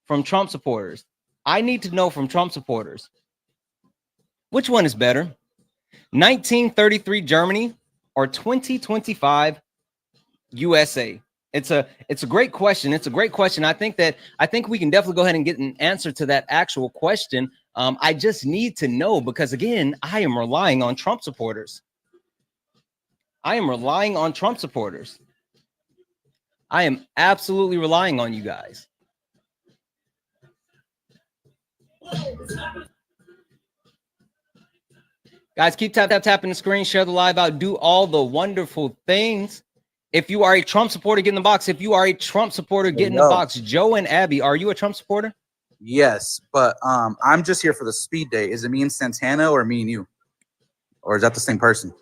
from Trump supporters. I need to know from Trump supporters, which one is better? 1933 Germany or 2025 USA? It's a great question. It's a great question. I think we can definitely go ahead and get an answer to that actual question. I just need to know because again, I am relying on Trump supporters. I am absolutely relying on you guys. Guys, keep tapping the screen, share the live out, do all the wonderful things. If you are a Trump supporter, get in the box. If you are a Trump supporter, get in the box. Joe and Abby, are you a Trump supporter? Yes, but I'm just here for the speed date. Is it me and Santana or me and you? Or is that the same person?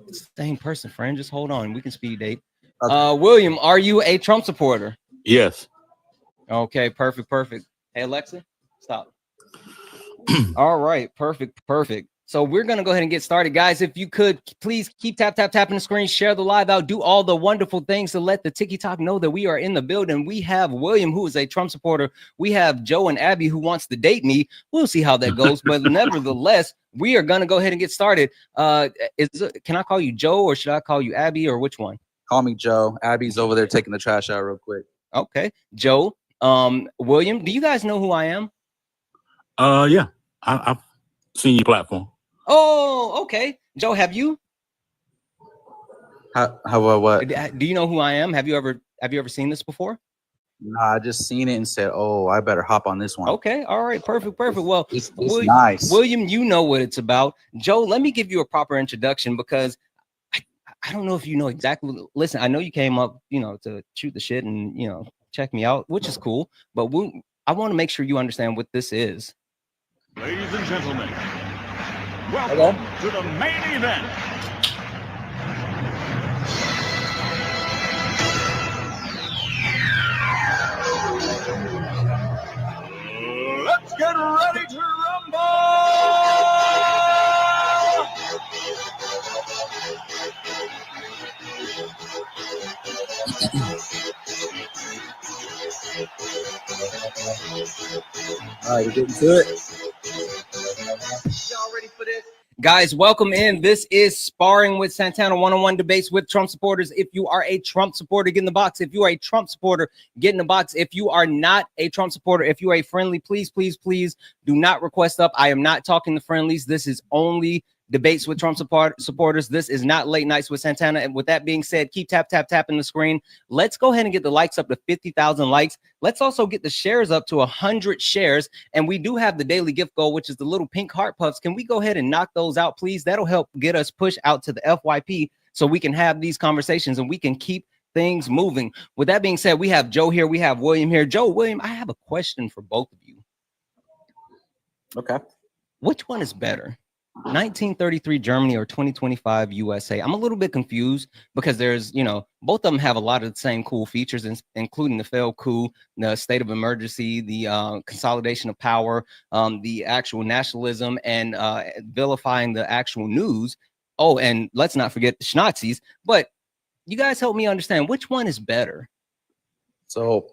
It's the same person, friend. Just hold on. We can speed date. Okay. William, are you a Trump supporter? Yes. Okay, perfect. Hey, Alexa, stop. All right, perfect. So we're going to go ahead and get started. Guys, if you could, please keep tapping the screen, share the live out, do all the wonderful things to let the TikTok know that we are in the building. We have William, who is a Trump supporter. We have Joe and Abby, who wants to date me. We'll see how that goes. But nevertheless, we are going to go ahead and get started. Can I call you Joe or should I call you Abby or which one? Call me Joe. Abby's over there taking the trash out real quick. Okay. Joe, William, do you guys know who I am? Yeah. I've seen your platform. Oh, okay. Joe, have you? What? Do you know who I am? Have you ever seen this before? Nah, I just seen it and said, "Oh, I better hop on this one." Okay, all right, perfect. Well, it's nice. William, you know what it's about. Joe, let me give you a proper introduction because I don't know if you know exactly. Listen, I know you came up, to shoot the shit and check me out, which is cool. But I want to make sure you understand what this is. Ladies and gentlemen, welcome to the main event. Let's get ready to rumble! All right, we're getting to it. Y'all ready for this? Guys, welcome in. This is Sparring with Santana, one-on-one debates with Trump supporters. If you are a Trump supporter, get in the box. If you are a Trump supporter, get in the box. If you are not a Trump supporter, if you are a friendly, please do not request up. I am not talking to friendlies. This is only debates with Trump supporters. This is not late nights with Santana. And with that being said, keep tapping the screen. Let's go ahead and get the likes up to 50,000 likes. Let's also get the shares up to 100 shares. And we do have the daily gift goal, which is the little pink heart puffs. Can we go ahead and knock those out, please? That'll help get us push out to the FYP so we can have these conversations and we can keep things moving. With that being said, we have Joe here. We have William here. Joe, William, I have a question for both of you. Okay. Which one is better? 1933 Germany or 2025 USA? I'm a little bit confused because there's, both of them have a lot of the same cool features, including the failed coup, the state of emergency, the consolidation of power, the actual nationalism, and vilifying the actual news. Oh, and let's not forget the Schnazis. But you guys help me understand which one is better. So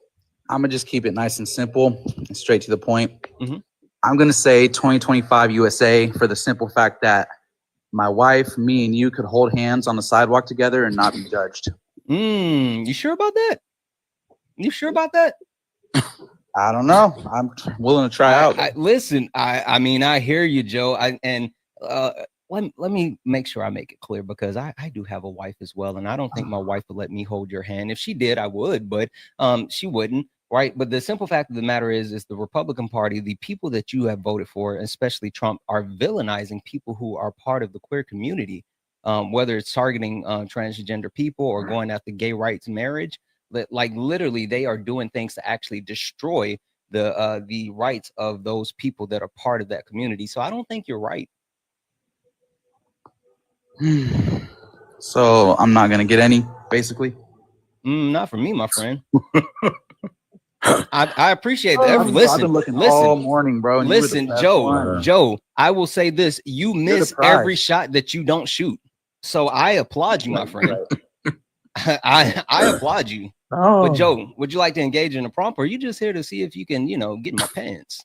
I'm gonna just keep it nice and simple and straight to the point. I'm going to say 2025 USA for the simple fact that my wife, me, and you could hold hands on the sidewalk together and not be judged. You sure about that? I don't know. I'm willing to try out. Listen, I mean, I hear you, Joe. Let me make sure I make it clear because I do have a wife as well. And I don't think my wife would let me hold your hand. If she did, I would, but she wouldn't. Right. But the simple fact of the matter is the Republican Party, the people that you have voted for, especially Trump, are villainizing people who are part of the queer community, whether it's targeting transgender people or going after gay rights marriage. Like literally, they are doing things to actually destroy the rights of those people that are part of that community. So I don't think you're right. So I'm not going to get any, basically. Not from me, my friend. I appreciate that. Listen, I've been looking all morning, bro. Listen, Joe, I will say this. You miss every shot that you don't shoot. So I applaud you, my friend. I applaud you. Oh, But Joe, would you like to engage in a prompt, or are you just here to see if you can, get in my pants?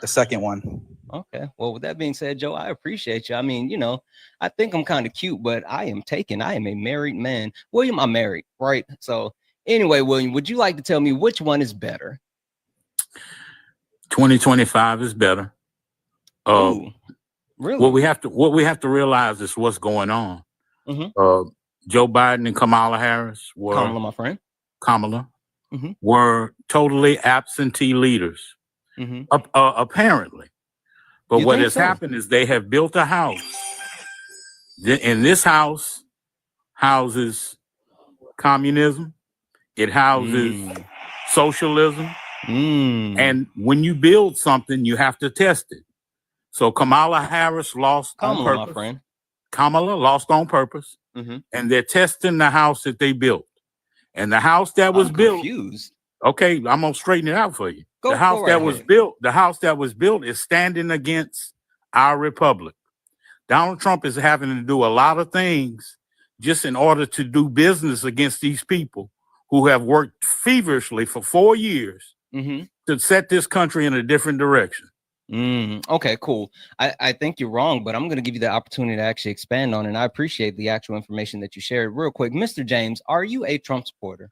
the second one. Okay. Well, with that being said, Joe, I appreciate you. I mean, I think I'm kind of cute, but I am taken. I am a married man. William, I'm married, right? So anyway, William, would you like to tell me which one is better? 2025 is better. Ooh, really? What we have to realize is what's going on. Mm-hmm. Joe Biden and Kamala Harris Kamala, my friend. Mm-hmm. Were totally absentee leaders, apparently. But what has happened is they have built a house. And this house houses communism. It houses socialism. And when you build something, you have to test it. So Kamala Harris lost on purpose. My friend. Kamala lost on purpose. And they're testing the house that they built. And the house that was built. Confused. Okay, I'm gonna straighten it out for you. The house that was built is standing against our republic. Donald Trump is having to do a lot of things just in order to do business against these people who have worked feverishly for 4 years to set this country in a different direction. Okay, cool. I think you're wrong, but I'm going to give you the opportunity to actually expand on it. And I appreciate the actual information that you shared. Real quick, Mr. James, are you a Trump supporter?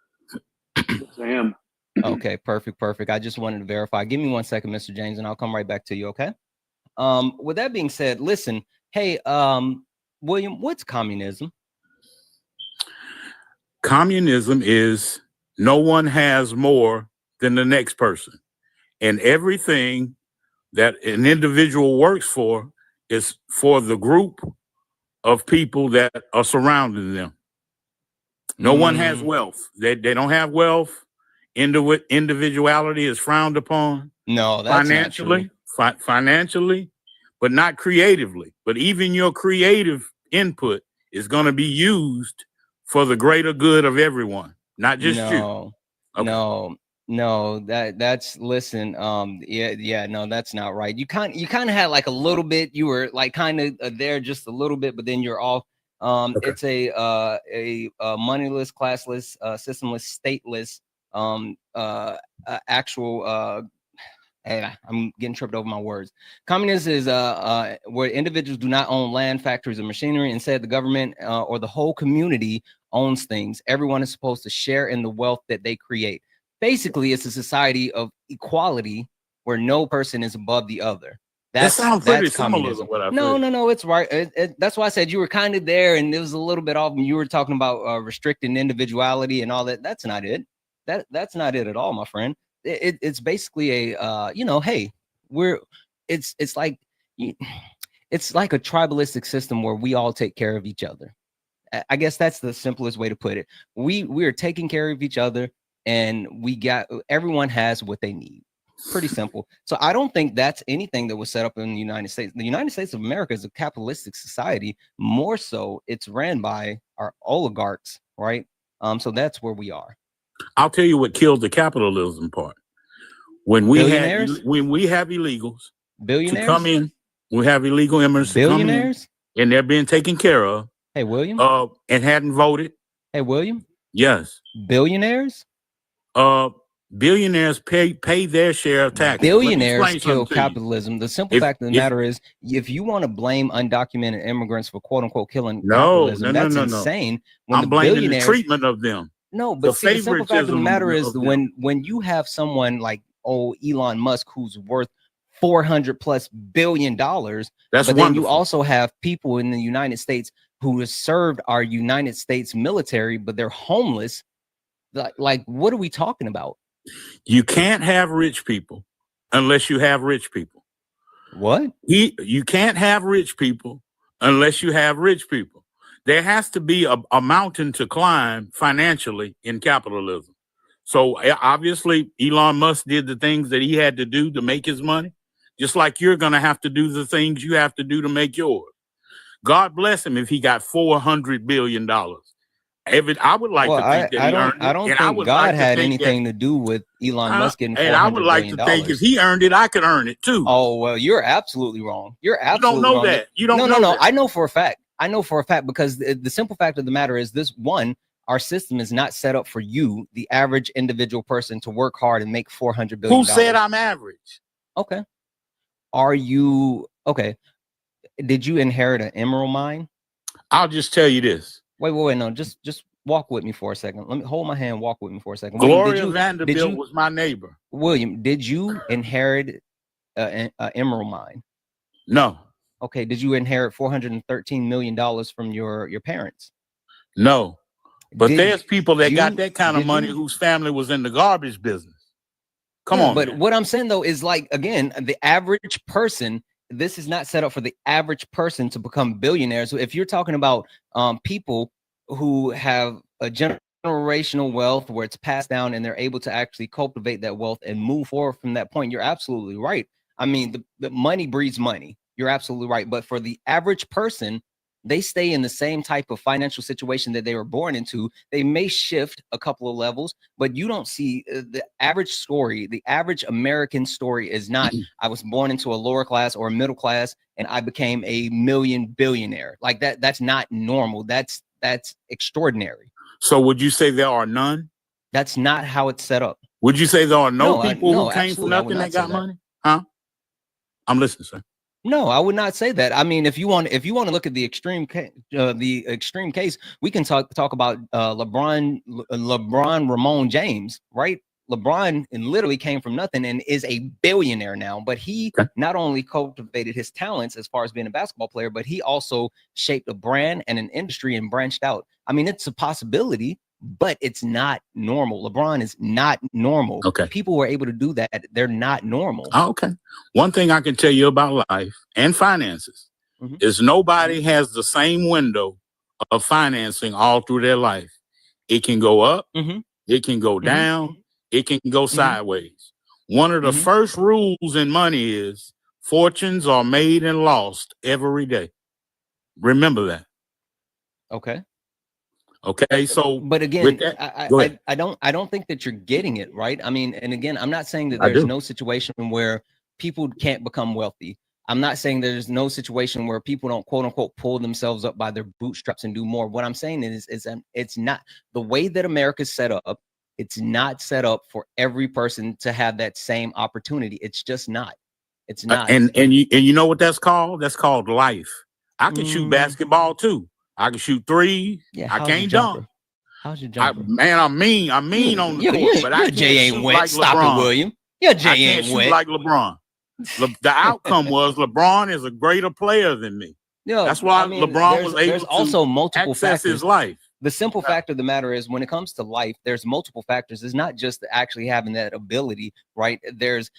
Yes, I am. Okay, perfect. I just wanted to verify. Give me 1 second, Mr. James, and I'll come right back to you, okay? With that being said, listen, hey, William, what's communism? Communism is no one has more than the next person. And everything that an individual works for is for the group of people that are surrounding them. No one has wealth. They don't have wealth. Individuality is frowned upon. No, that's financially, financially, but not creatively. But even your creative input is going to be used for the greater good of everyone, not just you. Okay. No, that's listen. No, that's not right. You kind of had like a little bit. You were like kind of there just a little bit, but then you're off. Okay. It's a moneyless, classless, systemless, stateless, actual. Hey, I'm getting tripped over my words. Communism is where individuals do not own land, factories, or machinery. Instead, the government or the whole community owns things. Everyone is supposed to share in the wealth that they create. Basically, it's a society of equality where no person is above the other. That sounds pretty similar to what I've heard. No, it's right. That's why I said you were kind of there, and it was a little bit off. And you were talking about restricting individuality and all that. That's not it. That's not it at all, my friend. It's basically a hey, it's like a tribalistic system where we all take care of each other. I guess that's the simplest way to put it. We are taking care of each other, and everyone has what they need. Pretty simple. So I don't think that's anything that was set up in the United States. The United States of America is a capitalistic society. More so, it's ran by our oligarchs, right? So that's where we are. I'll tell you what killed the capitalism part. When we have illegals billionaires to come in, we have illegal immigrants billionaires to come in, and they're being taken care of. Hey, William. And hadn't voted. Hey, William. Yes. Billionaires. Billionaires pay their share of taxes. Billionaires kill capitalism. The simple fact of the matter is, if you want to blame undocumented immigrants for quote unquote killing capitalism, that's insane. When I'm blaming the treatment of them. No, but the simple fact of the matter is when you have someone like Elon Musk who's worth $400+ billion, that's but then wonderful. you also have people in the United States who have served our United States military, but they're homeless. Like, what are we talking about? You can't have rich people unless you have rich people. What? You can't have rich people unless you have rich people. There has to be a mountain to climb financially in capitalism. So obviously, Elon Musk did the things that he had to do to make his money, just like you're going to have to do the things you have to do to make yours. God bless him if he got $400 billion. I would like to think that he earned it. I don't think God had anything to do with Elon Musk getting $400 billion. And I would like to think if he earned it, I could earn it too. Oh, well, you're absolutely wrong. You're absolutely wrong. You don't know that. I know for a fact. I know for a fact because the simple fact of the matter is this: one, Our system is not set up for you, the average individual person, to work hard and make $400 billion. Who said I'm average? Okay. Are you okay? Did you inherit an emerald mine? I'll just tell you this. Wait, no, just walk with me for a second. Let me hold my hand. Walk with me for a second. Gloria Vanderbilt was my neighbor. William, did you inherit an emerald mine? No. Okay. Did you inherit $413 million from your parents? No. But there's people that got that kind of money whose family was in the garbage business. Come on. But man. what I'm saying though is, like, again, the average person, this is not set up for the average person to become billionaires. So if you're talking about people who have a generational wealth where it's passed down and they're able to actually cultivate that wealth and move forward from that point, you're absolutely right. I mean, the money breeds money. You're absolutely right. But for the average person, they stay in the same type of financial situation that they were born into. They may shift a couple of levels, but you don't see the average story. The average American story is not, I was born into a lower class or a middle class and I became a million billionaire. Like that. That's not normal. That's extraordinary. So would you say there are none? That's not how it's set up. Would you say there are no people who came from nothing that got money? Huh? I'm listening, sir. No, I would not say that. I mean, if you want to look at the extreme case, we can talk about LeBron Ramon James, right? LeBron literally came from nothing and is a billionaire now. But he not only cultivated his talents as far as being a basketball player, but he also shaped a brand and an industry and branched out. I mean, it's a possibility, but it's not normal. LeBron is not normal. Okay. People were able to do that. They're not normal. Oh, okay. One thing I can tell you about life and finances is nobody has the same window of financing all through their life. It can go up. It can go down. It can go sideways. One of the first rules in money is fortunes are made and lost every day. Remember that. Okay. Okay, so but again, that, I don't think that you're getting it right. I mean, and again, I'm not saying that there's no situation where people can't become wealthy. I'm not saying there's no situation where people don't quote unquote pull themselves up by their bootstraps and do more. What I'm saying is it's not the way that America's set up. It's not set up for every person to have that same opportunity. It's just not. It's not. And you know what that's called? That's called life. I can shoot basketball too. I can shoot three. Yeah, I can't dunk. How's your jumper? Man, I'm mean on the court, but I can't ain't shoot wet. like Stop LeBron. it, William. Your J I ain't can't shoot wet. like LeBron. The outcome was LeBron is a greater player than me. That's why LeBron was able also to multiple access factors. his life. The simple fact of the matter is, when it comes to life, there's multiple factors. It's not just actually having that ability, right? There's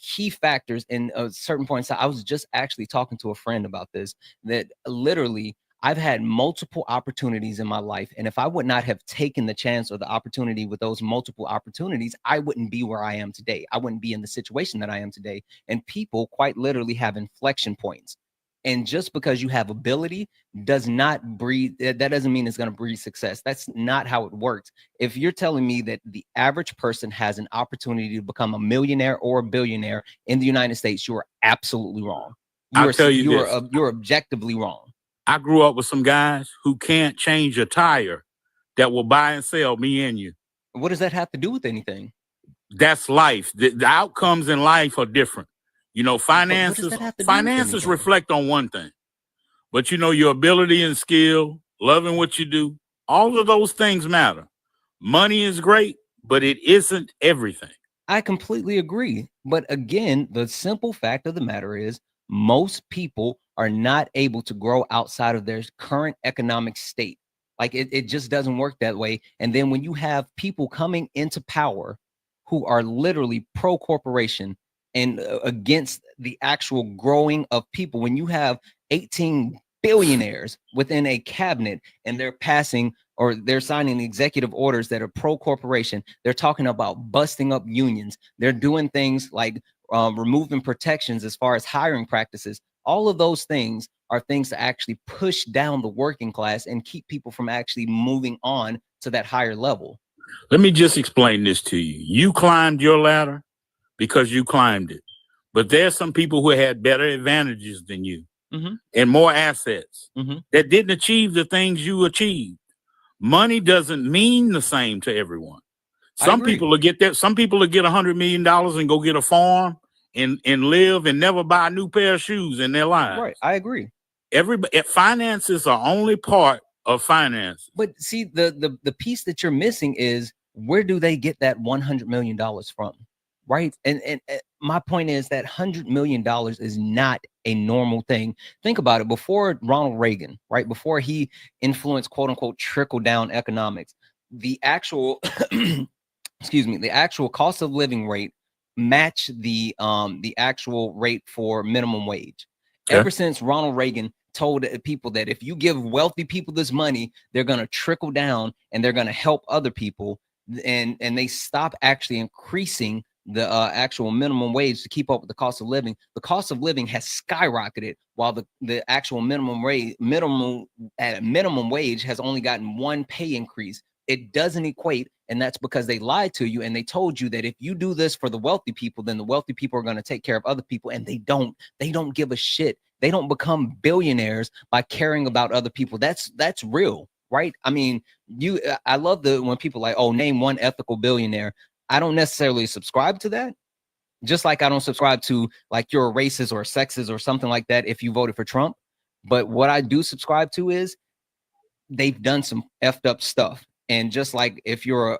key factors in a certain point. So I was just actually talking to a friend about this, that literally I've had multiple opportunities in my life. And if I would not have taken the chance or the opportunity with those multiple opportunities, I wouldn't be where I am today. I wouldn't be in the situation that I am today. And people quite literally have inflection points. And just because you have ability does not breed, that doesn't mean it's going to breed success. That's not how it works. If you're telling me that the average person has an opportunity to become a millionaire or a billionaire in the United States, you are absolutely wrong. You're objectively wrong. I grew up with some guys who can't change a tire that will buy and sell me and you. What does that have to do with anything? That's life. The outcomes in life are different. You know, finances reflect on one thing, but you know, your ability and skill, loving what you do, all of those things matter. Money is great, but it isn't everything. I completely agree. But again, the simple fact of the matter is most people are not able to grow outside of their current economic state. Like it just doesn't work that way. And then when you have people coming into power who are literally pro-corporation and against the actual growing of people, when you have 18 billionaires within a cabinet and they're passing or they're signing executive orders that are pro-corporation, they're talking about busting up unions. They're doing things like removing protections as far as hiring practices. All of those things are things to actually push down the working class and keep people from actually moving on to that higher level. Let me just explain this to you. You climbed your ladder because you climbed it. But there's some people who had better advantages than you and more assets that didn't achieve the things you achieved. money doesn't mean the same to everyone. Some people will get that. Some people will get $100 million and go get a farm and live and never buy a new pair of shoes in their lives. Right. I agree. Finances are only part of finance. But see, the piece that you're missing is, where do they get that $100 million from? Right. And my point is that $100 million is not a normal thing. Think about it. Before Ronald Reagan, right, before he influenced, quote unquote, trickle down economics, the actual excuse me, the actual cost of living rate matched the actual rate for minimum wage. Okay. Ever since Ronald Reagan told people that if you give wealthy people this money, they're going to trickle down and they're going to help other people, and they stop actually increasing the actual minimum wage to keep up with the cost of living. The cost of living has skyrocketed, while the actual minimum wage has only gotten one pay increase. It doesn't equate, and that's because they lied to you and they told you that if you do this for the wealthy people, then the wealthy people are going to take care of other people, and they don't give a shit. They don't become billionaires by caring about other people. That's real, right? I mean, I love when people like, oh, name one ethical billionaire. I don't necessarily subscribe to that. Just like I don't subscribe to like you're a racist or a sexist or something like that if you voted for Trump. But what I do subscribe to is they've done some effed up stuff. And just like if you're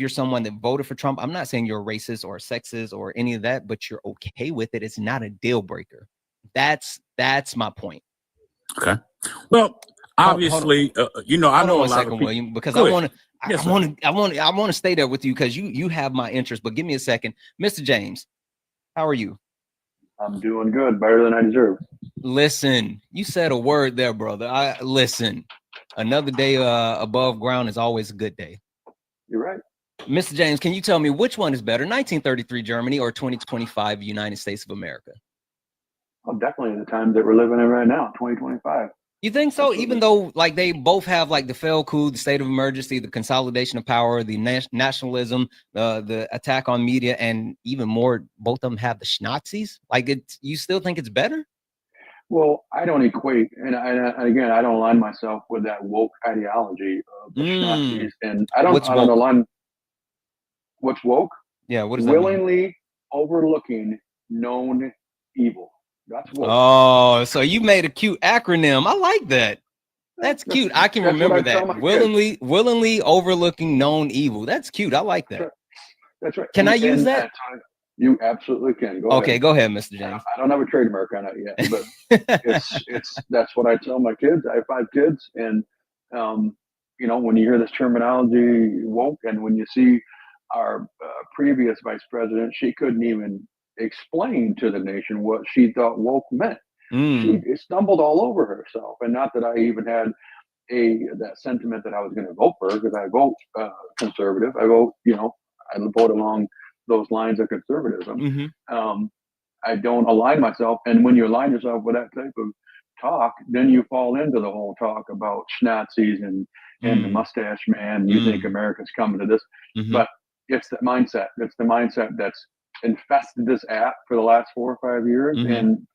someone that voted for Trump, I'm not saying you're a racist or a sexist or any of that, but you're okay with it. It's not a deal breaker. That's my point. Okay. Well, obviously, I know a lot of people. William, because I want to stay there with you because you have my interest. But give me a second, Mr. James. How are you? I'm doing good, better than I deserve. Listen, you said a word there, brother. Listen. Another day above ground is always a good day. You're right. Mr. James, can you tell me which one is better, 1933 Germany or 2025 United States of America? Oh, definitely the times that we're living in right now, 2025. You think so? Absolutely. Even though like they both have like the failed coup, the state of emergency, the consolidation of power, the nationalism, the attack on media, and even more, both of them have the Schnazis. Like you still think it's better? Well, I don't equate, and again, I don't align myself with that woke ideology of the Nazis, and I don't align. What's woke? Yeah, what is willingly overlooking known evil? That's woke. Oh, so you made a cute acronym. I like that. That's cute. I can remember that. Willingly overlooking known evil. That's cute. I like that. That's right. Can I use that? You absolutely can. Go ahead. Go ahead, Mr. James. I don't have a trademark on it yet, but that's what I tell my kids. I have 5 kids, and when you hear this terminology woke, and when you see our previous vice president, she couldn't even explain to the nation what she thought woke meant. She stumbled all over herself, and not that I even had that sentiment that I was going to vote for her, because I vote conservative. I vote, I vote along those lines of conservatism. I don't align myself, and when you align yourself with that type of talk, then you fall into the whole talk about Schnazis and the mustache man. You think America's coming to this, but it's the mindset. It's the mindset that's infested this app for the last 4 or 5 years, and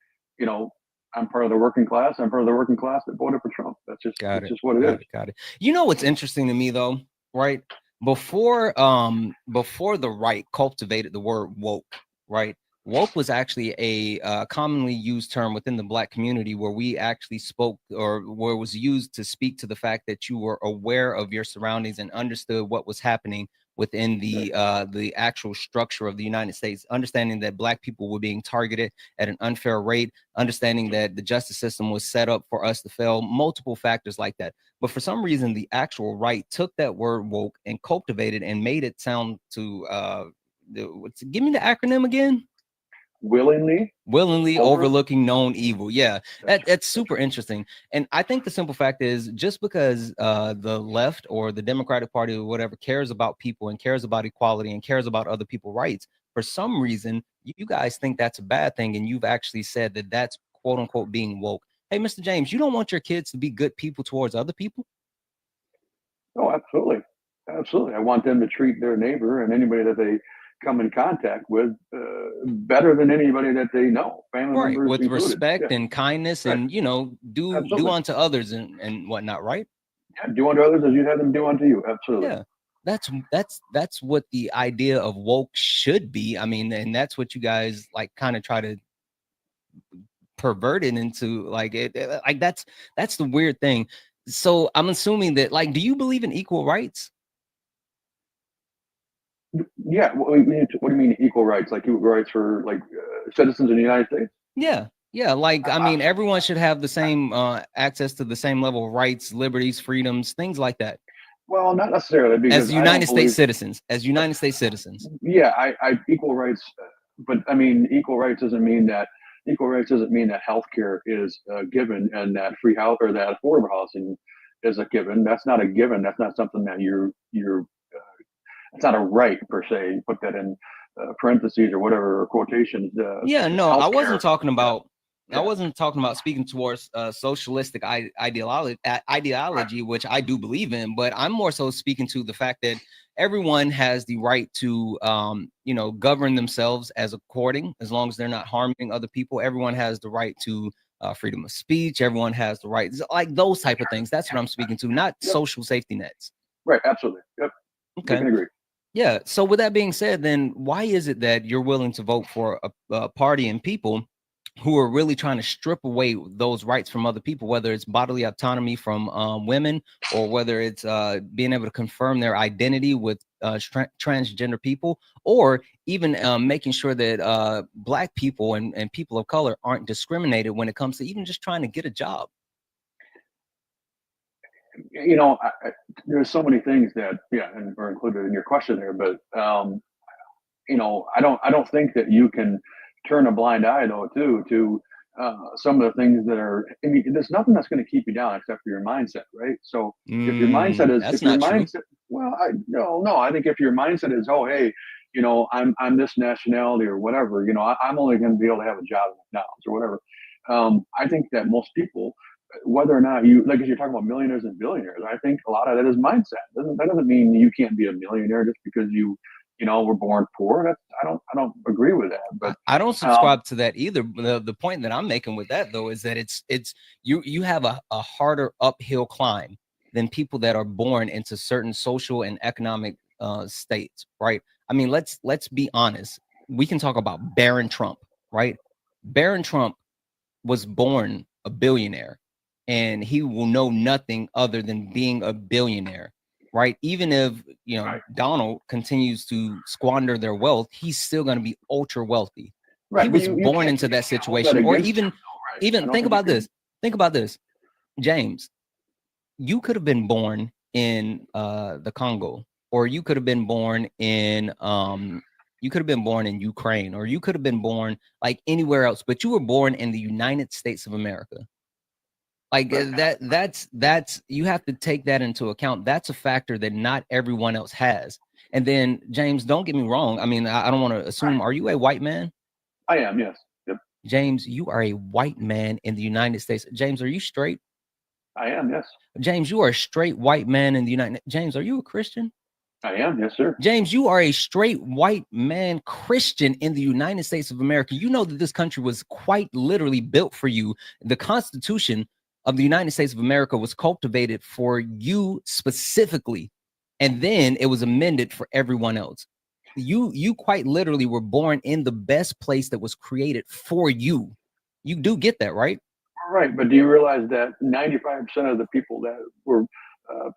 I'm part of the working class. I'm part of the working class that voted for Trump. That's just what it is. Got it. You know what's interesting to me though, right? Before the right cultivated the word woke, right? Woke was actually a commonly used term within the Black community, where we actually spoke, or where it was used to speak to the fact that you were aware of your surroundings and understood what was happening within the actual structure of the United States, understanding that Black people were being targeted at an unfair rate, understanding that the justice system was set up for us to fail, multiple factors like that. But for some reason, the actual right took that word woke and cultivated and made it sound to give me the acronym again. Willingly overlooking known evil. Yeah, that's super interesting. And I think the simple fact is, just because the left or the Democratic Party or whatever cares about people and cares about equality and cares about other people's rights, for some reason you guys think that's a bad thing, and you've actually said that that's quote unquote being woke. Hey, Mr. James, you don't want your kids to be good people towards other people? Oh, absolutely. I want them to treat their neighbor and anybody that they come in contact with better than anybody that they know, family members with included. Respect and kindness, and do unto others and whatnot, right? Yeah, do unto others as you have them do unto you. Absolutely. Yeah. That's what the idea of woke should be. I mean, and that's what you guys like kind of try to pervert it into, like like that's the weird thing. So I'm assuming that, like, do you believe in equal rights? Yeah. What do you mean equal rights? Like equal rights for like citizens in the United States? Yeah. Yeah, like I mean, everyone should have the same access to the same level of rights, liberties, freedoms, things like that. Well, not necessarily, because As I don't United States believe. citizens, as United States citizens. Yeah, I equal rights, but I mean equal rights doesn't mean that healthcare is given and that free health or that affordable housing is a given. That's not a given. That's not something that you're. It's not a right per se. Put that in parentheses or whatever, or quotations. Yeah, no, I wasn't Healthcare. talking about. I Yeah. wasn't talking about speaking towards socialistic ideology, which I do believe in, but I'm more so speaking to the fact that everyone has the right to, you know, govern themselves as long as they're not harming other people. Everyone has the right to freedom of speech. Everyone has the right, like those type of things. That's what I'm speaking to, not Yep. social safety nets. Right. Absolutely. Yep. Okay. I can agree. Yeah. So with that being said, then why is it that you're willing to vote for a party and people who are really trying to strip away those rights from other people, whether it's bodily autonomy from women, or whether it's being able to confirm their identity with transgender people, or even making sure that Black people and people of color aren't discriminated when it comes to even just trying to get a job? You know, there's so many things that and are included in your question there, but you know, I don't think that you can turn a blind eye though to some of the things that are. I mean, there's nothing that's going to keep you down except for your mindset, right? So if your mindset is, That's if your not true. mindset, well, no, I think if your mindset is, oh, hey, you know, I'm this nationality or whatever, you know, I'm only going to be able to have a job at McDonald's or whatever. I think that most people, whether or not you like, if you're talking about millionaires and billionaires, I think a lot of that is mindset. That doesn't mean you can't be a millionaire just because you know, were born poor. That's, I don't agree with that. But I don't subscribe to that either. The point that I'm making with that though is that it's you have a harder uphill climb than people that are born into certain social and economic states, right? I mean, let's be honest. We can talk about Barron Trump, right? Barron Trump was born a billionaire, and he will know nothing other than being a billionaire, right? Even if, you know, Donald continues to squander their wealth, he's still going to be ultra wealthy. right, He but was you born can't- into you that can't hold situation. that Or against even him, though, right? I even don't think think about you this. Think about this. James, you could have been born in the Congo, or you could have been born in Ukraine, or you could have been born like anywhere else, but you were born in the United States of America. Like that's you have to take that into account. That's a factor that not everyone else has. And then, James, don't get me wrong. I mean, I don't want to assume. Are you a white man? I am, yes. Yep. James, you are a white man in the United States. James, are you straight? I am, yes. James, you are a straight white man in the United. James, are you a Christian? I am, yes, sir. James, you are a straight white man Christian in the United States of America. You know that this country was quite literally built for you. The Constitution of the United States of America was cultivated for you specifically, and then it was amended for everyone else. You quite literally were born in the best place that was created for you. You do get that, right? Right, but do you realize that 95% of the people that were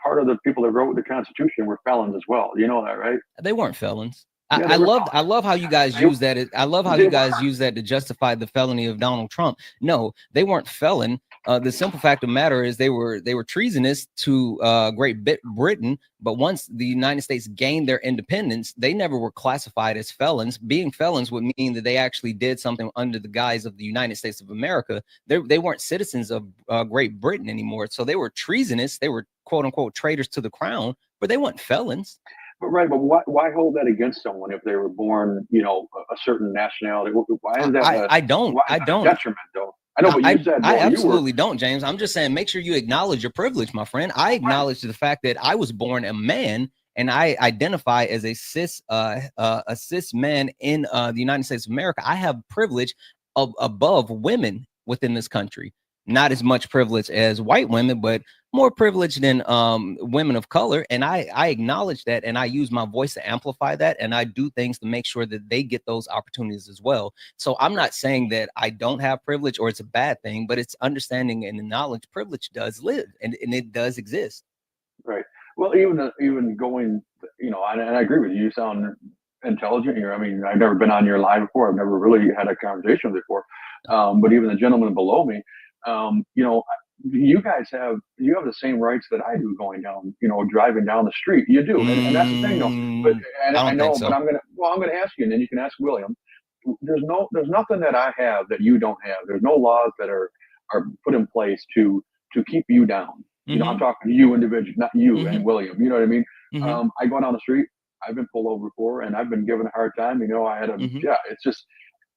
part of the people that wrote the Constitution were felons as well? You know that, right? They weren't felons. Yeah, I they were love how you guys use that. I love how They you guys were. use that to justify the felony of Donald Trump. No, they weren't felon. The simple fact of the matter is they were treasonous to Great Britain. But once the United States gained their independence, they never were classified as felons. Being felons would mean that they actually did something under the guise of the United States of America. They weren't citizens of Great Britain anymore. So they were treasonous. They were quote unquote traitors to the crown, but they weren't felons. But right, but why hold that against someone if they were born, you know, a certain nationality? Why is that? I don't. Why is that a detriment, though? I know, but you said I absolutely don't, James. I'm just saying, make sure you acknowledge your privilege, my friend. I acknowledge the fact that I was born a man, and I identify as a cis man in the United States of America. I have privilege above women within this country. Not as much privilege as white women, but more privileged than women of color, and I acknowledge that, and I use my voice to amplify that, and I do things to make sure that they get those opportunities as well. So I'm not saying that I don't have privilege or it's a bad thing, but it's understanding and the knowledge privilege does live, and it does exist. Right. Well, even going, and I agree with you. You sound intelligent here. I mean, I've never been on your line before. I've never really had a conversation before. But even the gentleman below me, you guys have the same rights that I do going down, driving down the street. You do, and that's the thing, though. But and I I don't know, think so. but I'm gonna ask you, and then you can ask William. There's nothing that I have that you don't have. There's no laws that are put in place to keep you down. I'm talking to you individually, not you and William. You know what I mean? I go down the street. I've been pulled over before, and I've been given a hard time. I had a It's just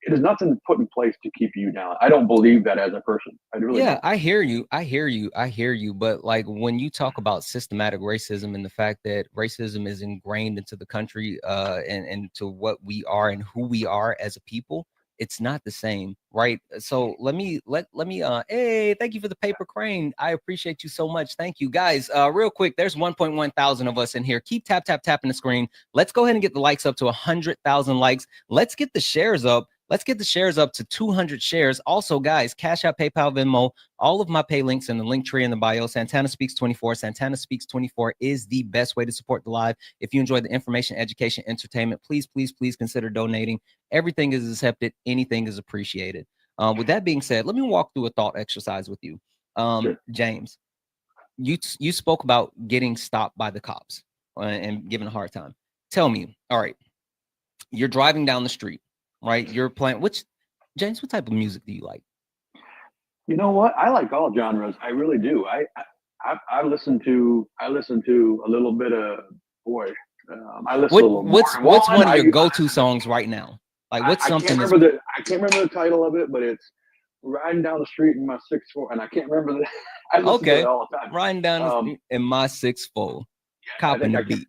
it is nothing put in place to keep you down. I don't believe that as a person. I really don't. I hear you. But like when you talk about systematic racism and the fact that racism is ingrained into the country, and to what we are and who we are as a people, it's not the same, right? So let me hey, thank you for the paper crane. I appreciate you so much. Thank you, guys. Real quick, there's 1.1 thousand of us in here. Keep tapping the screen. Let's go ahead and get the likes up to 100,000 likes. Let's get the shares up. Let's get the shares up to 200 shares. Also, guys, Cash App, PayPal, Venmo, all of my pay links in the link tree in the bio. Santana Speaks 24. Santana Speaks 24 is the best way to support the live. If you enjoy the information, education, entertainment, please consider donating. Everything is accepted. Anything is appreciated. With that being said, let me walk through a thought exercise with you. Sure. James, you spoke about getting stopped by the cops and given a hard time. Tell me, all right, you're driving down the street. Right, you're playing. James, what type of music do you like? You know what? I like all genres. I really do. I listen to a little bit of I listen to a little what's more. one of your go-to songs right now? Like what's something? I can't remember the title of it, but it's riding down the street in my 6'4", and I can't remember I listen to it all the time. Riding down in my 6'4", copping the beat.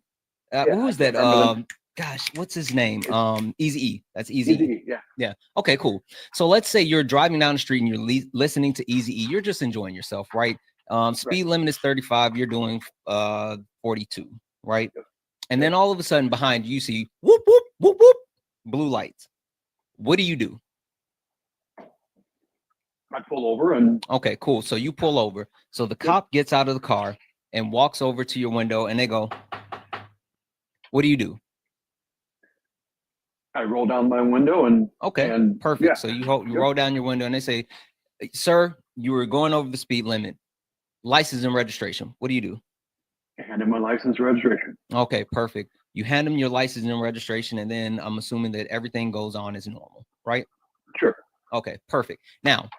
Who is that? Gosh, what's his name? Eazy-E. That's Eazy-E. Yeah. Okay, cool. So let's say you're driving down the street and you're listening to Eazy-E. You're just enjoying yourself, right? Speed limit is 35. You're doing 42, right? And then all of a sudden behind you see whoop whoop whoop whoop blue lights. What do you do? I pull over and okay, cool. So you pull over. So the cop gets out of the car and walks over to your window and they go, what do you do? I roll down my window and perfect. Yeah. So you roll down your window and they say, sir, you were going over the speed limit. License and registration. What do you do? I hand him my license and registration. Okay, perfect. You hand him your license and registration, and then I'm assuming that everything goes on as normal, right? Sure. Okay, perfect. Now,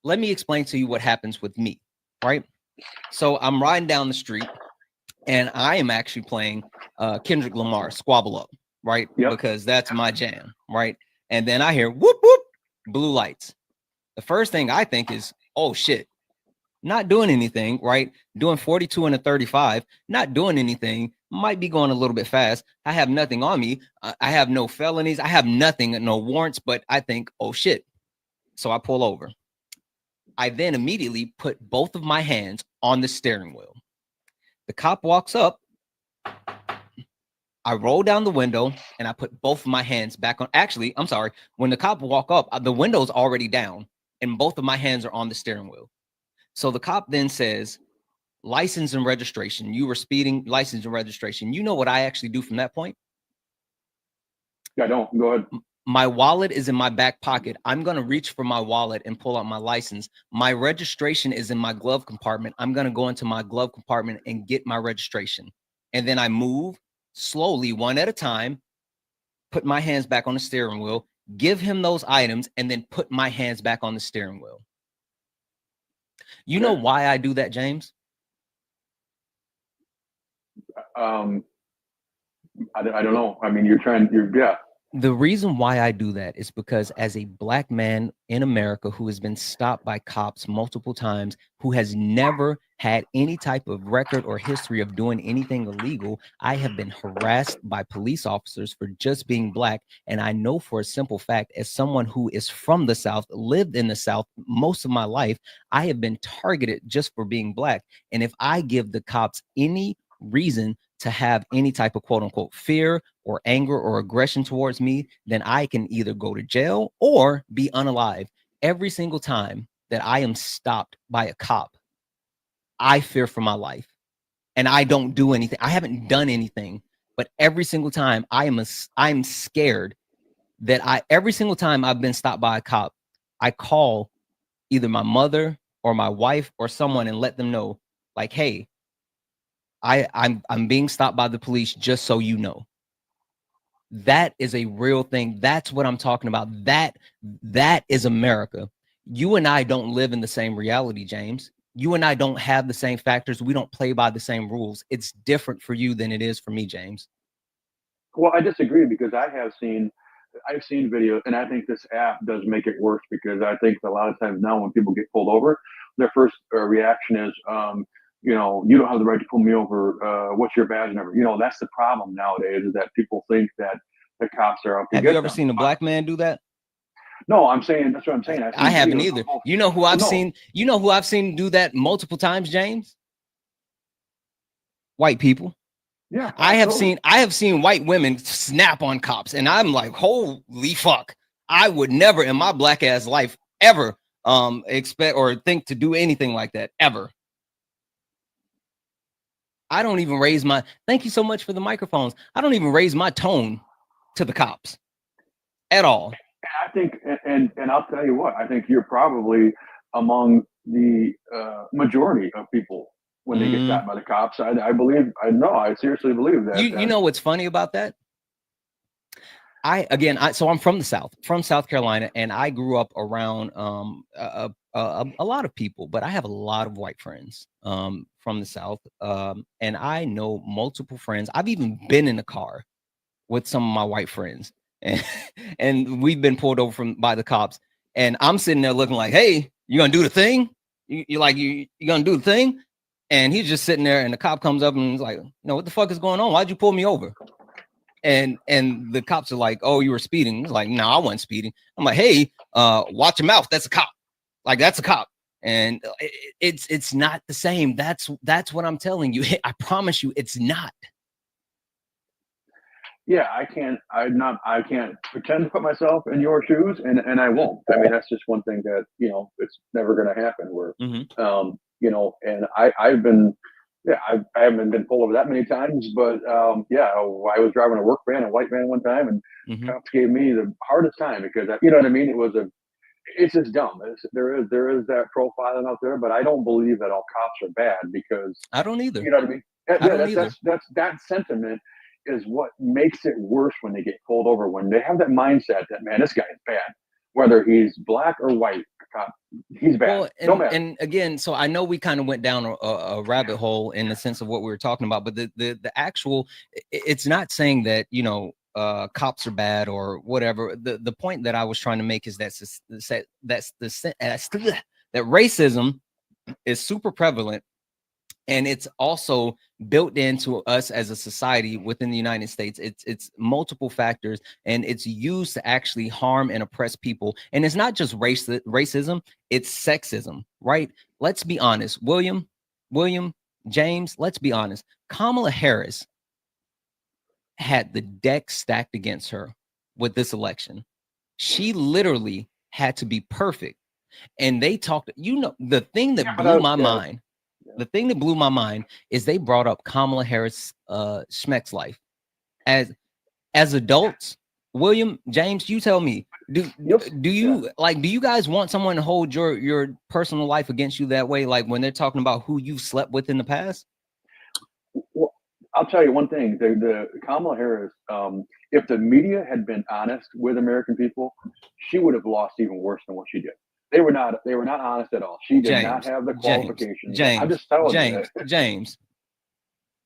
let me explain to you what happens with me, right? So I'm riding down the street and I am actually playing Kendrick Lamar, Squabble Up. Right? Yep. Because that's my jam, right? And then I hear whoop, whoop, blue lights. The first thing I think is, oh shit, not doing anything, right? Doing 42 and a 35, not doing anything, might be going a little bit fast. I have nothing on me. I have no felonies. I have nothing, no warrants, but I think, oh shit. So I pull over. I then immediately put both of my hands on the steering wheel. The cop walks up. I roll down the window and I put both of my hands back on. Actually, I'm sorry. When the cop walk up, the window's already down and both of my hands are on the steering wheel. So the cop then says, license and registration. You were speeding, license and registration. You know what I actually do from that point? I don't. Go ahead. My wallet is in my back pocket. I'm going to reach for my wallet and pull out my license. My registration is in my glove compartment. I'm going to go into my glove compartment and get my registration. And then I move slowly, one at a time, put my hands back on the steering wheel, give him those items, and then put my hands back on the steering wheel. You know why I do that, James? I don't know. I mean, you're The reason why I do that is because as a black man in America who has been stopped by cops multiple times, who has never had any type of record or history of doing anything illegal, I have been harassed by police officers for just being black. And I know for a simple fact, as someone who is from the South, lived in the South most of my life, I have been targeted just for being black. And if I give the cops any reason to have any type of quote unquote fear or anger or aggression towards me, then I can either go to jail or be unalive. Every single time that I am stopped by a cop, I fear for my life, and I don't do anything. I haven't done anything, but every single time I'm scared that every single time I've been stopped by a cop, I call either my mother or my wife or someone and let them know, like, hey, I'm being stopped by the police, just so you know. That is a real thing. That's what I'm talking about. That is America. You and I don't live in the same reality, James. You and I don't have the same factors. We don't play by the same rules. It's different for you than it is for me, James. Well, I disagree because I've seen videos, and I think this app does make it worse because I think a lot of times now when people get pulled over, their first reaction is, you don't have the right to pull me over. What's your badge number? That's the problem nowadays, is that people think that the cops are out to Have get you ever them. seen a black man do that? No, I'm saying that's what I'm saying. I haven't either. You know who I've No. seen? You know who I've seen do that multiple times, James? White people. Yeah, I have seen white women snap on cops, and I'm like, holy fuck! I would never in my black ass life ever expect or think to do anything like that ever. I don't even raise my. Thank you so much for the microphones. I don't even raise my tone to the cops at all. I think, and I'll tell you what, I think you're probably among the majority of people when they get stopped by the cops. I seriously believe that. You know what's funny about that? So I'm from the South, from South Carolina, and I grew up around a lot of people, but I have a lot of white friends from the South, and I know multiple friends. I've even been in a car with some of my white friends, and we've been pulled over by the cops, and I'm sitting there looking like, hey, you gonna do the thing? You gonna do the thing? And he's just sitting there, and the cop comes up and he's like, no, what the fuck is going on? Why'd you pull me over? And the cops are like, oh, you were speeding. He's like, no, I wasn't speeding. I'm like, hey, watch your mouth. That's a cop. Like, that's a cop. And it's not the same. That's what I'm telling you. I promise you, it's not. Yeah, I can't pretend to put myself in your shoes, and I won't. I mean, that's just one thing that, it's never going to happen where, and I haven't been pulled over that many times, but I was driving a work van, a white van one time, and cops gave me the hardest time because, you know what I mean? It's just dumb. There is that profiling out there, but I don't believe that all cops are bad because I don't either. You know what I mean? That sentiment is what makes it worse when they get pulled over, when they have that mindset that, man, this guy is bad, whether he's black or white. Cop, he's bad. Well, and again, so I know we kind of went down a rabbit hole in the sense of what we were talking about, but the actual, it's not saying that cops are bad or whatever. The point that I was trying to make is that racism is super prevalent, and it's also built into us as a society within the United States. It's multiple factors, and it's used to actually harm and oppress people. And it's not just racism, it's sexism, right? Let's be honest. William, James, let's be honest. Kamala Harris had the deck stacked against her with this election. She literally had to be perfect. And they talked, the thing that blew my mind. The thing that blew my mind is they brought up Kamala Harris Schmeck's life. As adults, William, James, you tell me, do you guys want someone to hold your personal life against you that way? Like when they're talking about who you slept with in the past? Well, I'll tell you one thing, the Kamala Harris, if the media had been honest with American people, she would have lost even worse than what she did. They were not honest at all. She did not have the qualifications. I'm just telling you. James.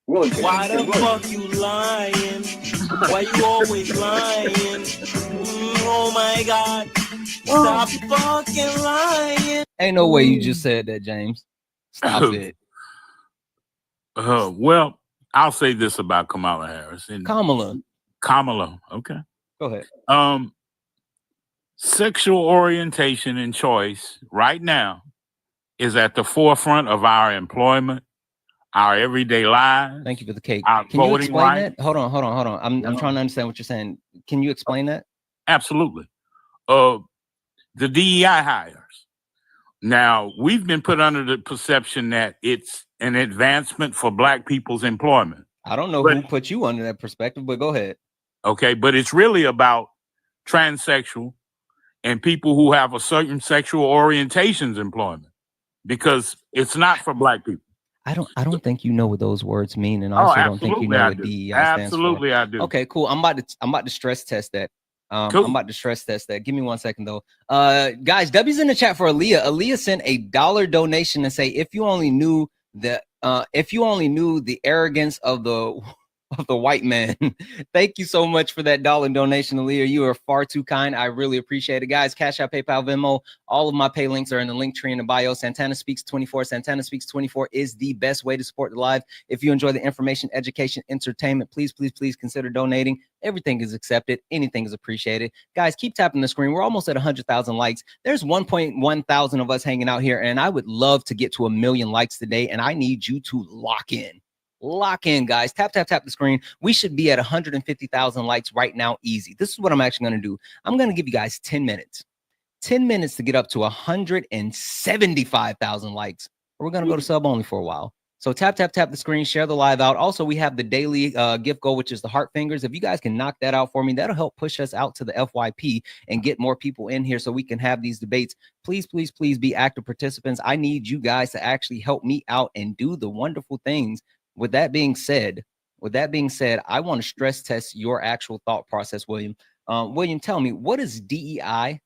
Why the fuck you lying? Why you always lying? Oh my God. Stop fucking lying. Ain't no way you just said that, James. Stop it. Well, I'll say this about Kamala Harris. And Kamala. Okay. Go ahead. Sexual orientation and choice right now is at the forefront of our employment, our everyday lives. Thank you for the cake. Can you explain that? Hold on. I'm trying to understand what you're saying. Can you explain that? Absolutely. The DEI hires. Now, we've been put under the perception that it's an advancement for Black people's employment. I don't know who put you under that perspective, but go ahead. Okay, but it's really about transsexual and people who have a certain sexual orientation's employment, because it's not for Black people. I don't think you know what those words mean, and also don't think you know what DEI stands for. Absolutely, I do. Okay, cool. I'm about to stress test that. Cool. I'm about to stress test that. Give me 1 second though. Guys, W's in the chat for Aaliyah. Aaliyah sent $1 donation and say, if you only knew the arrogance of the white man. Thank you so much for that $1 donation, Aaliyah. You are far too kind. I really appreciate it. Guys, Cash App, PayPal, Venmo, all of my pay links are in the link tree in the bio. Santana Speaks 24. Santana Speaks 24 is the best way to support the live. If you enjoy the information, education, entertainment, please consider donating. Everything is accepted. Anything is appreciated. Guys, keep tapping the screen. We're almost at 100,000 likes. There's 1.1 thousand of us hanging out here, and I would love to get to 1 million likes today, and I need you to lock in. Lock in, guys. Tap the screen. We should be at 150,000 likes right now. Easy. This is what I'm actually going to do. I'm going to give you guys 10 minutes. 10 minutes to get up to 175,000 likes. We're going to go to sub only for a while. So tap the screen, share the live out. Also, we have the daily gift goal, which is the heart fingers. If you guys can knock that out for me, that'll help push us out to the FYP and get more people in here so we can have these debates. Please be active participants. I need you guys to actually help me out and do the wonderful things. With that being said, I want to stress test your actual thought process, William. William, tell me, what is DEI?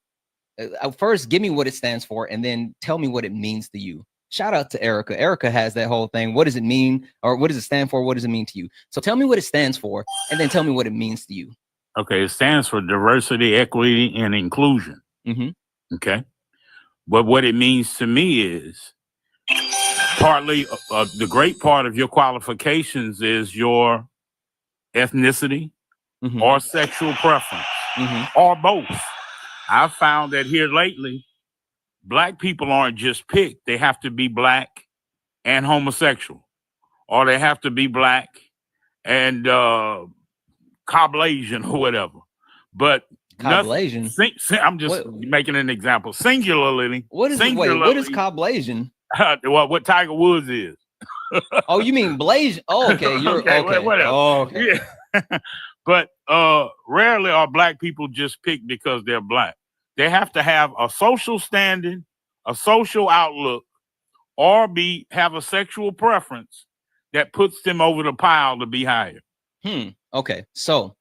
First, give me what it stands for, and then tell me what it means to you. Shout out to Erica. Erica has that whole thing. What does it mean, or what does it stand for? What does it mean to you? So tell me what it stands for, and then tell me what it means to you. Okay, it stands for diversity, equity, and inclusion. Okay, but what it means to me is partly the great part of your qualifications is your ethnicity or sexual preference or both. I've found that here lately, Black people aren't just picked. They have to be Black and homosexual, or they have to be Black and Caucasian or whatever. But Caucasian? I'm just making an example. Singularly. What is Caucasian? Well, what Tiger Woods is. Oh, you mean Blasian? Oh, okay. You're okay. Whatever. Oh, okay. Yeah. But rarely are Black people just picked because they're Black. They have to have a social standing, a social outlook, or have a sexual preference that puts them over the pile to be hired. Okay. So,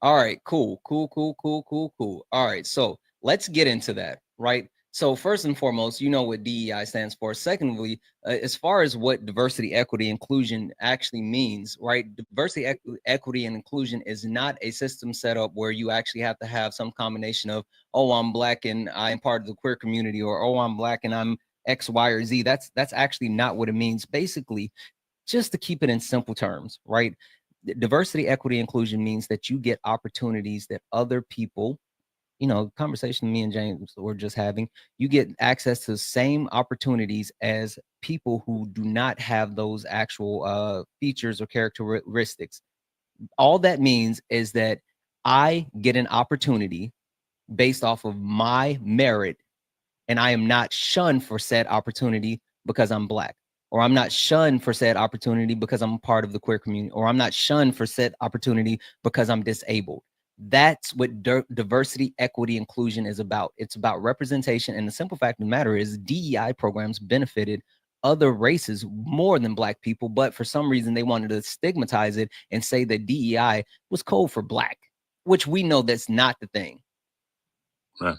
all right, cool. All right. So let's get into that, right? So first and foremost, you know what DEI stands for. Secondly, as far as what diversity, equity, inclusion actually means, right? Diversity, equity, and inclusion is not a system set up where you actually have to have some combination of, oh, I'm Black and I'm part of the queer community, or oh, I'm Black and I'm X, Y, or Z. That's actually not what it means. Basically, just to keep it in simple terms, right? Diversity, equity, inclusion means that you get opportunities that other people, you know, conversation me and James were just having, you get access to the same opportunities as people who do not have those actual features or characteristics. All that means is that I get an opportunity based off of my merit, and I am not shunned for said opportunity because I'm Black, or I'm not shunned for said opportunity because I'm part of the queer community, or I'm not shunned for said opportunity because I'm disabled. That's what diversity, equity, inclusion is about. It's about representation. And the simple fact of the matter is DEI programs benefited other races more than Black people, but for some reason they wanted to stigmatize it and say that DEI was code for Black, which we know that's not the thing. Right.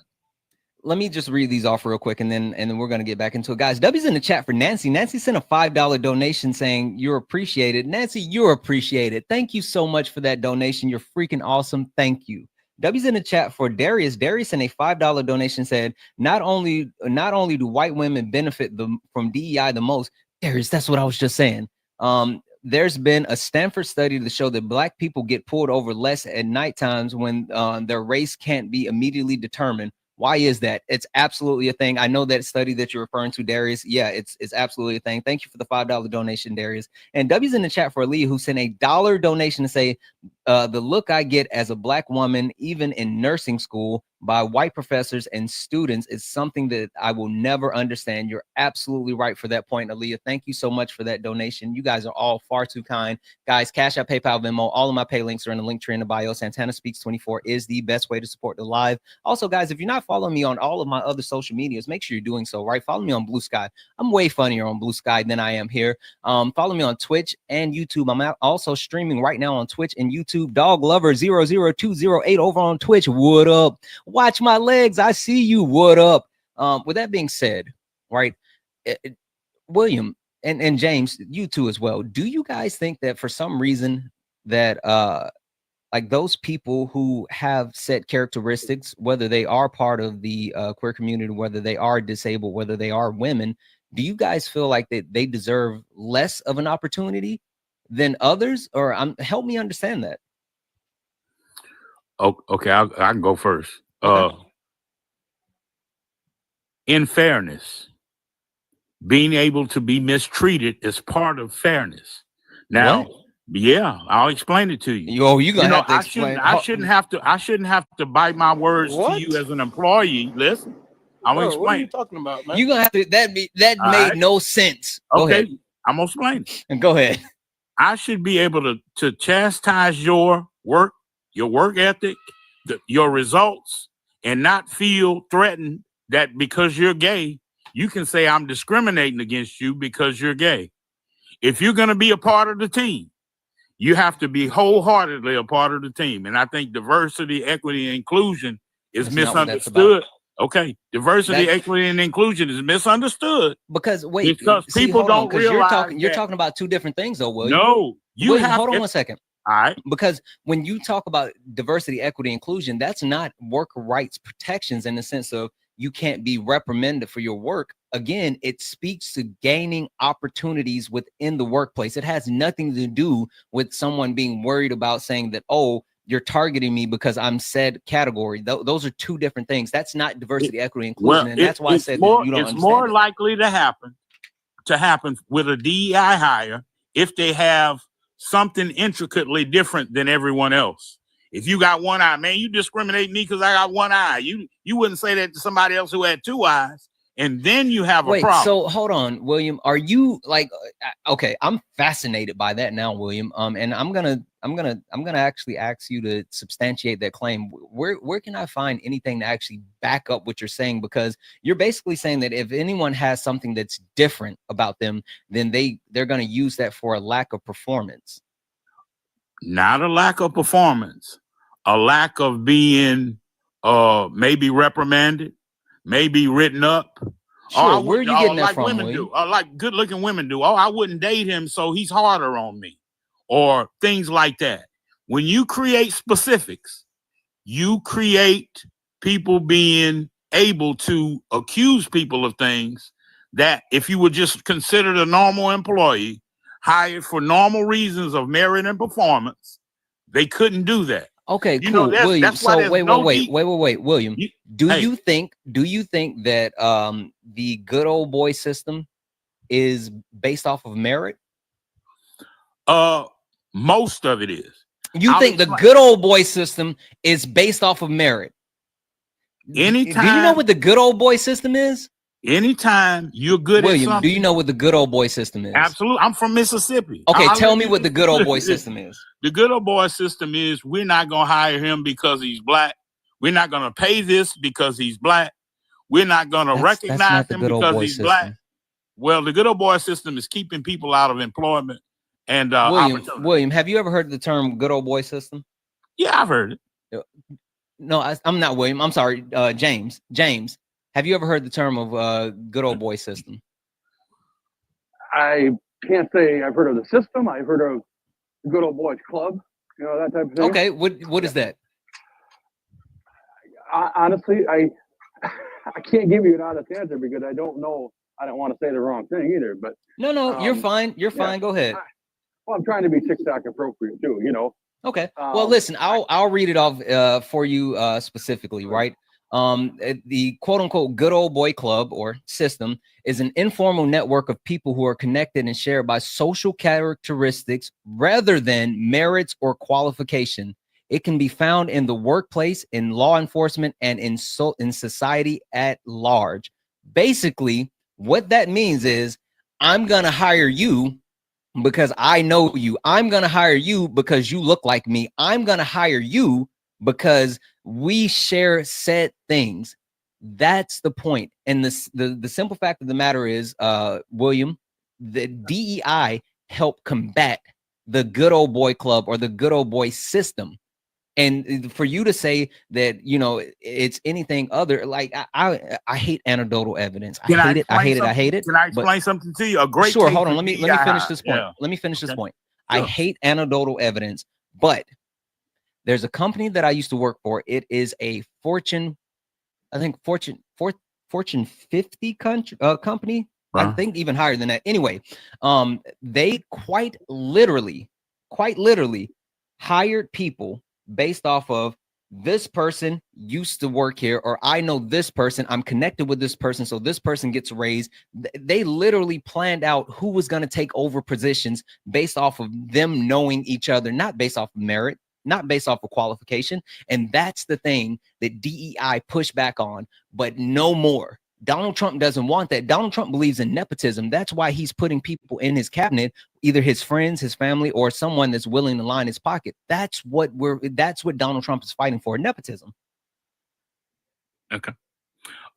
let me just read these off real quick, and then we're gonna get back into it, guys. W's in the chat for Nancy. Nancy sent a $5 donation saying you're appreciated. Nancy, you're appreciated. Thank you so much for that donation. You're freaking awesome. Thank you. W's in the chat for Darius. Darius sent a $5 donation, said not only do white women benefit from DEI the most. Darius, that's what I was just saying. There's been a Stanford study to show that black people get pulled over less at night times when their race can't be immediately determined. Why is that? It's absolutely a thing. I know that study that you're referring to, Darius. Yeah, it's absolutely a thing. Thank you for the $5 donation, Darius. And W's in the chat for Aaliyah, who sent a $1 donation to say, the look I get as a black woman, even in nursing school, by white professors and students is something that I will never understand. You're absolutely right for that point, Aaliyah. Thank you so much for that donation. You guys are all far too kind. Guys, Cash App, PayPal, Venmo, all of my pay links are in the link tree in the bio. Santana Speaks 24 is the best way to support the live. Also, guys, if you're not following me on all of my other social medias, make sure you're doing so, right? Follow me on Blue Sky. I'm way funnier on Blue Sky than I am here. Follow me on Twitch and YouTube. I'm also streaming right now on Twitch and YouTube. Dog Lover 00208 over on Twitch. What up? Watch my legs. I see you. What up? With that being said, right, William and James, you too as well. Do you guys think that for some reason that like those people who have set characteristics, whether they are part of the queer community, whether they are disabled, whether they are women, do you guys feel like that they deserve less of an opportunity than others? Or help me understand that. Oh, okay, I can go first. Okay. In fairness, being able to be mistreated is part of fairness. Now, what? Yeah, I'll explain it to you. You're gonna have to explain. I shouldn't have to bite my words to you as an employee. Listen, I'm gonna explain. What are you talking about, man? You're gonna have to. That made no sense. Go ahead. I'm gonna explain it. And go ahead. I should be able to chastise your work ethic, your results, and not feel threatened that because you're gay, you can say I'm discriminating against you because you're gay. If you're going to be a part of the team, you have to be wholeheartedly a part of the team. And I think diversity, equity, and inclusion is misunderstood. Okay, diversity, equity, and inclusion is misunderstood because people don't realize you're talking about two different things, though, William. No, hold on one second. All right, because when you talk about diversity, equity, inclusion, that's not worker rights protections in the sense of you can't be reprimanded for your work. Again, it speaks to gaining opportunities within the workplace. It has nothing to do with someone being worried about saying that, oh, you're targeting me because I'm said category. Those are two different things. That's not diversity, equity, inclusion. And that's why I said that you don't understand. It's more likely to happen with a DEI hire if they have something intricately different than everyone else. If you got one eye, man, you discriminate me because I got one eye. You wouldn't say that to somebody else who had two eyes, and then you have a problem. So hold on, William. Are you like okay? I'm fascinated by that now, William. And I'm gonna actually ask you to substantiate that claim. Where can I find anything to actually back up what you're saying? Because you're basically saying that if anyone has something that's different about them, then they're gonna use that for a lack of performance. Not a lack of performance, a lack of being maybe reprimanded, maybe written up. Sure, where are you getting that from? Women do, like good-looking women do. Oh, I wouldn't date him, so he's harder on me, or things like that. When you create specifics, you create people being able to accuse people of things that if you would just consider the normal employee hired for normal reasons of merit and performance, they couldn't do that. Okay, cool. William, so wait, William, do you think that the good old boy system is based off of merit? Most of it is. You think the good old boy system is based off of merit? Anytime. Do you know what the good old boy system is? Anytime you're good William, at something. Do you know what the good old boy system is? Absolutely. I'm from Mississippi. Okay, tell me what the good old boy system is. The good old boy system is we're not going to hire him because he's black. We're not going to pay this because he's black. We're not going to recognize him because he's black. Well, the good old boy system is keeping people out of employment and William, have you ever heard the term good old boy system? Yeah, I've heard it. No, I'm not William. I'm sorry, James. Have you ever heard the term of good old boy system? I can't say I've heard of the system. I've heard of the Good Old Boys Club, you know, that type of thing. Okay, what is that? Honestly, I can't give you an honest answer because I don't know. I don't want to say the wrong thing either. But No, you're fine. You're yeah. fine. Go ahead. Well, I'm trying to be TikTok appropriate too, you know. Okay. Well, listen, I'll read it off for you specifically, right? The quote unquote good old boy club or system is an informal network of people who are connected and shared by social characteristics rather than merits or qualification. It can be found in the workplace, in law enforcement, and in society at large. Basically, what that means is I'm going to hire you because I know you. I'm going to hire you because you look like me. I'm going to hire you because we share said things. That's the point. And the simple fact of the matter is, William, the DEI helped combat the good old boy club or the good old boy system. And for you to say that, you know, it's anything other, like I hate anecdotal evidence. I hate it. I hate it. Can I explain something to you? A great sure. case Hold on. of Let me DEI. finish this point. Yeah. Let me finish this Okay. point. Sure. I hate anecdotal evidence, but there's a company that I used to work for. It is a Fortune 50 company. I think even higher than that. Anyway, they quite literally hired people based off of this person used to work here, or I know this person, I'm connected with this person, so this person gets raised. They literally planned out who was going to take over positions based off of them knowing each other, not based off of merit, not based off of qualification. And that's the thing that DEI pushed back on, but no more. Donald Trump doesn't want that. Donald Trump believes in nepotism. That's why he's putting people in his cabinet, either his friends, his family, or someone that's willing to line his pocket. That's what Donald Trump is fighting for, nepotism. Okay.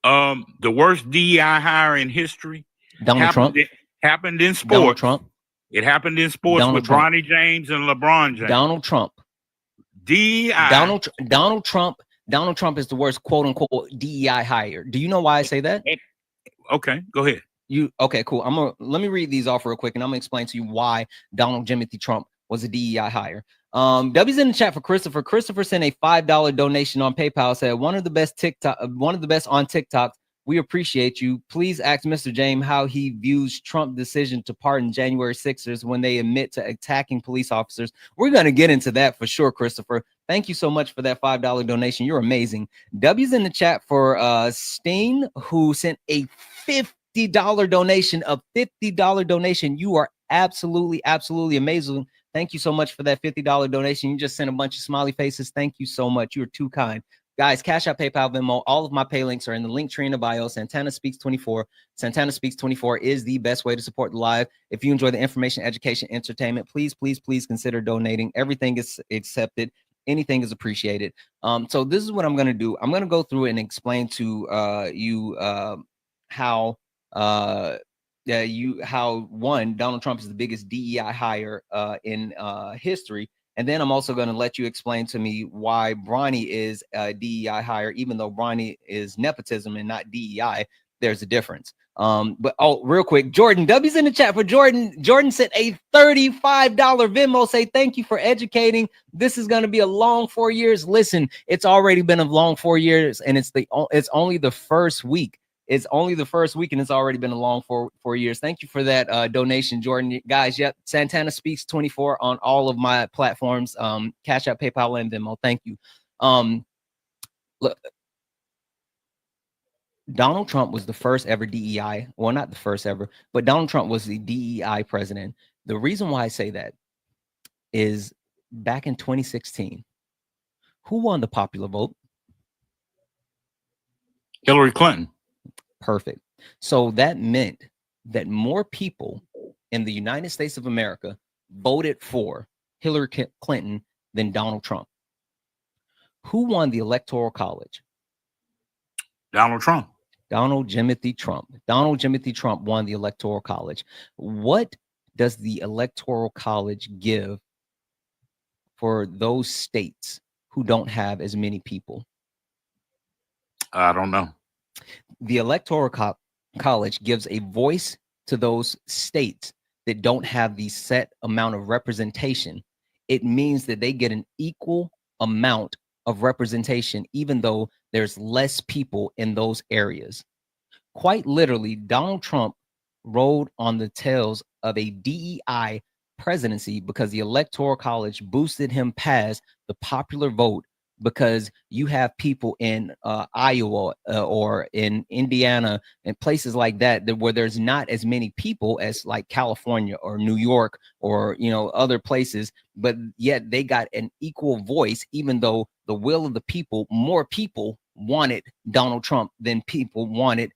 The worst DEI hire in history happened in sports. Donald Trump. It happened in sports with Bronny James and LeBron James. Donald Trump. DEI. Donald Trump is the worst quote unquote DEI hire. Do you know why I say that? Okay, go ahead. Okay, cool. Let me read these off real quick, and I'm gonna explain to you why Donald Jimothy Trump was a DEI hire. W's in the chat for Christopher. Christopher sent a $5 donation on PayPal. Said one of the best on TikTok. We appreciate you. Please ask Mr. James how he views Trump's decision to pardon January 6ers when they admit to attacking police officers. We're going to get into that for sure, Christopher. Thank you so much for that $5 donation. You're amazing. W's in the chat for Steen, who sent a $50 donation. A $50 donation. You are absolutely amazing. Thank you so much for that $50 donation. You just sent a bunch of smiley faces. Thank you so much. You're too kind. Guys, Cash App, PayPal, Venmo, all of my pay links are in the link tree in the bio. Santana Speaks 24. Santana Speaks 24 is the best way to support the live. If you enjoy the information, education, entertainment, please consider donating. Everything is accepted. Anything is appreciated. So this is what I'm going to do. I'm going to go through and explain to you how Donald Trump is the biggest DEI hire in history. And then I'm also going to let you explain to me why Bronny is a DEI hire, even though Bronny is nepotism and not DEI. There's a difference. But real quick, Jordan W's in the chat for Jordan. Jordan sent a $35 Venmo. Say thank you for educating. This is going to be a long 4 years. Listen, it's already been a long 4 years, and it's only the first week. It's only the first week, and it's already been a long 4 years. Thank you for that donation, Jordan. Guys, yep, Santana Speaks 24 on all of my platforms, Cash App, PayPal, and Venmo. Thank you. Look, Donald Trump was the first ever DEI. Well, not the first ever, but Donald Trump was the DEI president. The reason why I say that is back in 2016, who won the popular vote? Hillary Clinton. Perfect. So that meant that more people in the United States of America voted for Hillary Clinton than Donald Trump. Who won the Electoral College? Donald Trump. Donald Jimothy Trump. Donald Jimothy Trump won the Electoral College. What does the Electoral College give for those states who don't have as many people? I don't know. The Electoral College gives a voice to those states that don't have the set amount of representation. It means that they get an equal amount of representation, even though there's less people in those areas. Quite literally, Donald Trump rode on the tails of a DEI presidency because the Electoral College boosted him past the popular vote, because you have people in Iowa or in Indiana and places like that, where there's not as many people as like California or New York or, you know, other places, but yet they got an equal voice, even though the will of the people, more people wanted Donald Trump than people wanted,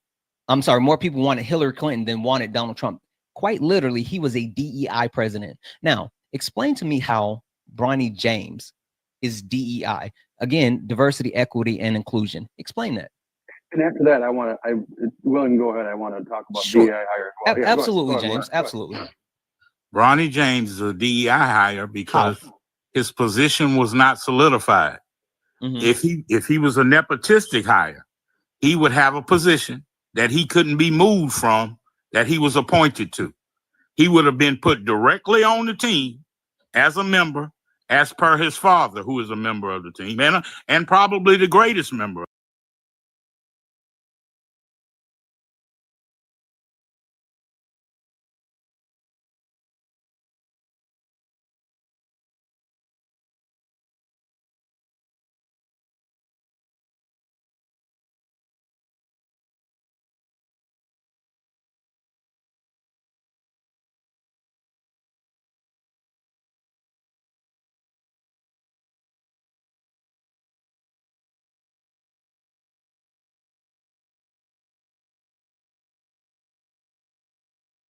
I'm sorry, more people wanted Hillary Clinton than wanted Donald Trump. Quite literally, he was a DEI president. Now, explain to me how Bronny James is DEI. Again, diversity, equity, and inclusion. Explain that. And after that, William, go ahead. I want to talk about Sure. DEI hire as well. Absolutely, go ahead, James. Absolutely. Bronny James is a DEI hire because his position was not solidified. Mm-hmm. If he was a nepotistic hire, he would have a position that he couldn't be moved from, that he was appointed to. He would have been put directly on the team as a member, as per his father, who is a member of the team, and probably the greatest member.